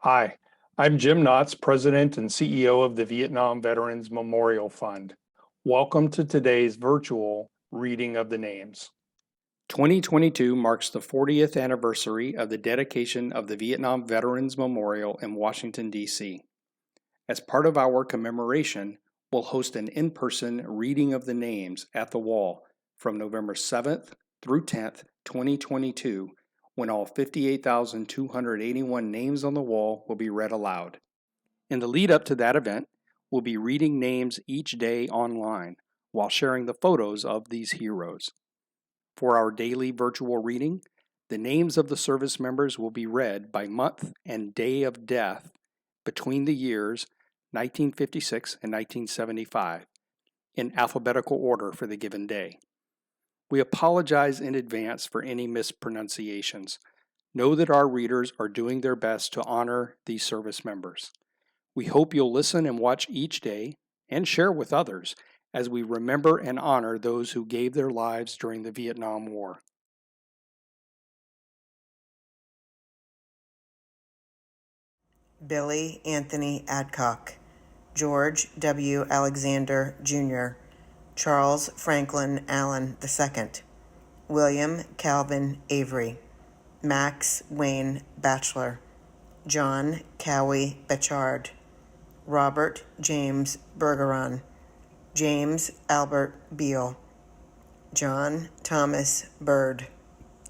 Hi, I'm Jim Knotts, President and CEO of the Vietnam Veterans Memorial Fund. Welcome to today's virtual reading of the names. 2022 marks the 40th anniversary of the dedication of the Vietnam Veterans Memorial in Washington, D.C. As part of our commemoration, we'll host an in-person reading of the names at the wall from November 7th through 10th, 2022, when all 58,281 names on the wall will be read aloud. In the lead up to that event, we'll be reading names each day online while sharing the photos of these heroes. For our daily virtual reading, the names of the service members will be read by month and day of death between the years 1956 and 1975 in alphabetical order for the given day. We apologize in advance for any mispronunciations. Know that our readers are doing their best to honor these service members. We hope you'll listen and watch each day and share with others as we remember and honor those who gave their lives during the Vietnam War. Billy Anthony Adcock, George W. Alexander, Jr., Charles Franklin Allen II, William Calvin Avery, Max Wayne Batchelor, John Cowie Bechard, Robert James Bergeron, James Albert Beale, John Thomas Bird,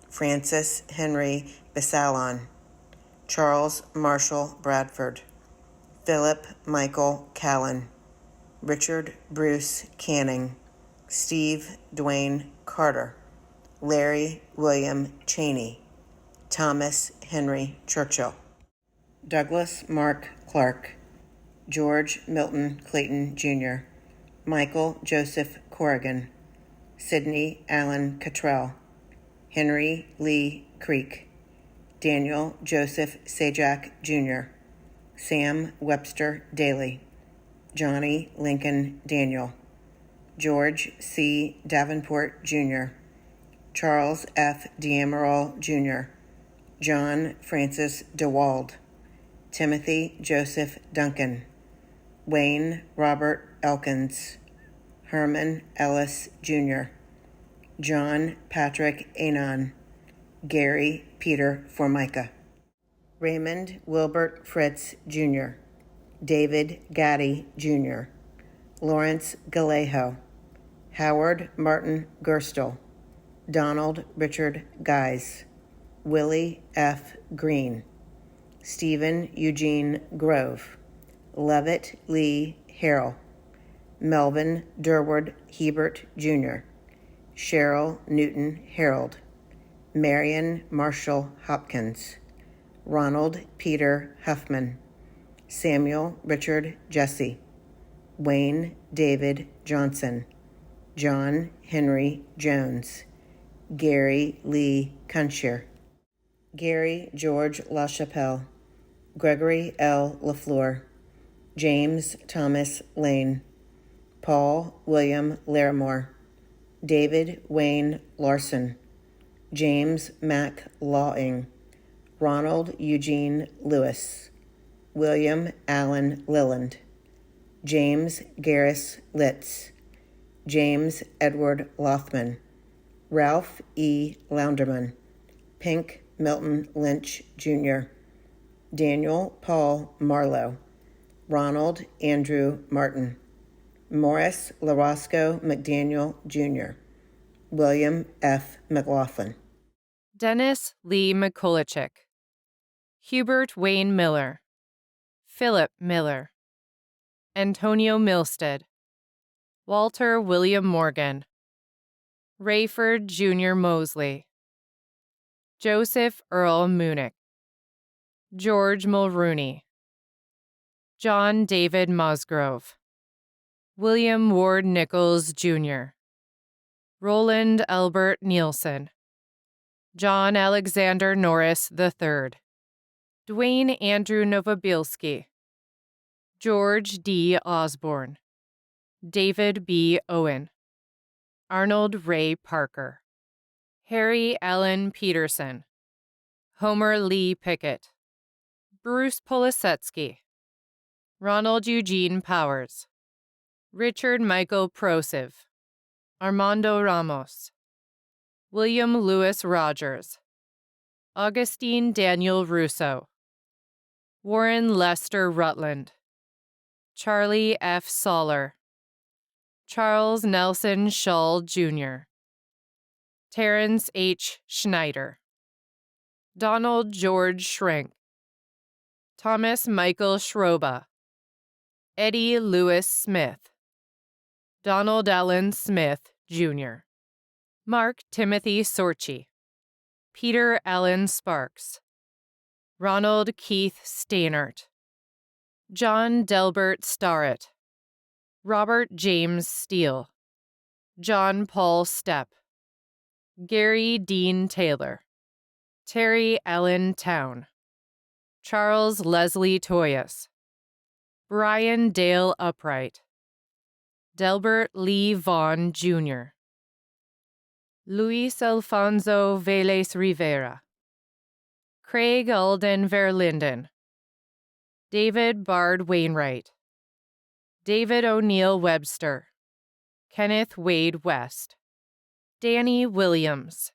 Francis Henry Bissalon, Charles Marshall Bradford, Philip Michael Callan, Richard Bruce Canning, Steve Dwayne Carter, Larry William Cheney, Thomas Henry Churchill, Douglas Mark Clark, George Milton Clayton Jr., Michael Joseph Corrigan, Sidney Allen Cottrell, Henry Lee Creek, Daniel Joseph Sajak Jr., Sam Webster Daly, Johnny Lincoln Daniel, George C. Davenport Jr., Charles F. D'Amaral Jr., John Francis DeWald, Timothy Joseph Duncan, Wayne Robert Elkins, Herman Ellis Jr., John Patrick Anon, Gary Peter Formica, Raymond Wilbert Fritz Jr., David Gaddy Jr., Lawrence Galejo, Howard Martin Gerstel, Donald Richard Guise, Willie F. Green, Stephen Eugene Grove, Levitt Lee Harrell, Melvin Durward Hebert Jr., Cheryl Newton Harold, Marion Marshall Hopkins, Ronald Peter Huffman, Samuel Richard Jesse, Wayne David Johnson, John Henry Jones, Gary Lee Kunshir, Gary George LaChapelle, Gregory L. LaFleur, James Thomas Lane, Paul William Larimore, David Wayne Larson, James Mac Lawing, Ronald Eugene Lewis, William Allen Lilland, James Garris Litz, James Edward Lothman, Ralph E. Lounderman, Pink Milton Lynch Jr., Daniel Paul Marlowe, Ronald Andrew Martin, Morris LaRosco McDaniel Jr., William F. McLaughlin, Dennis Lee McCullichick, Hubert Wayne Miller, Philip Miller, Antonio Milstead, Walter William Morgan, Rayford Jr. Mosley, Joseph Earl Munich, George Mulrooney, John David Musgrove, William Ward Nichols Jr., Roland Albert Nielsen, John Alexander Norris III, Dwayne Andrew Novobilski, George D. Osborne, David B. Owen, Arnold Ray Parker, Harry Allen Peterson, Homer Lee Pickett, Bruce Polisetsky, Ronald Eugene Powers, Richard Michael Prosiv, Armando Ramos, William Lewis Rogers, Augustine Daniel Russo, Warren Lester Rutland, Charlie F. Soller, Charles Nelson Shull, Jr., Terrence H. Schneider, Donald George Schrenk, Thomas Michael Schroba, Eddie Lewis Smith, Donald Allen Smith, Jr., Mark Timothy Sorchi, Peter Allen Sparks, Ronald Keith Steinert, John Delbert Starrett, Robert James Steele, John Paul Stepp, Gary Dean Taylor, Terry Allen Town, Charles Leslie Toyas, Brian Dale Upright, Delbert Lee Vaughn, Jr., Luis Alfonso Vélez Rivera, Craig Alden Verlinden, David Bard Wainwright, David O'Neill Webster, Kenneth Wade West, Danny Williams,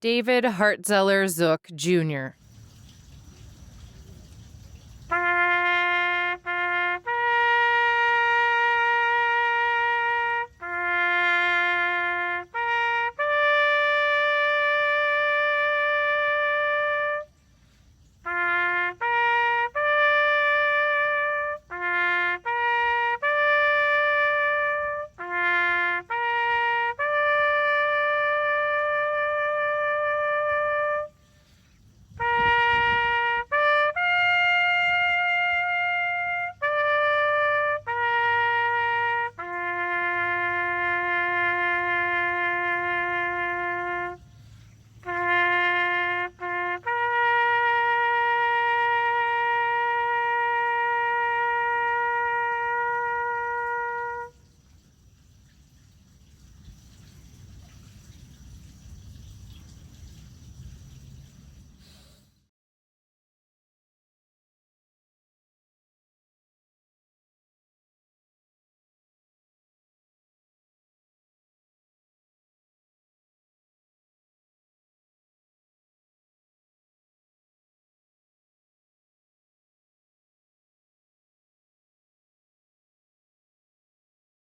David Hartzeller Zook, Jr.,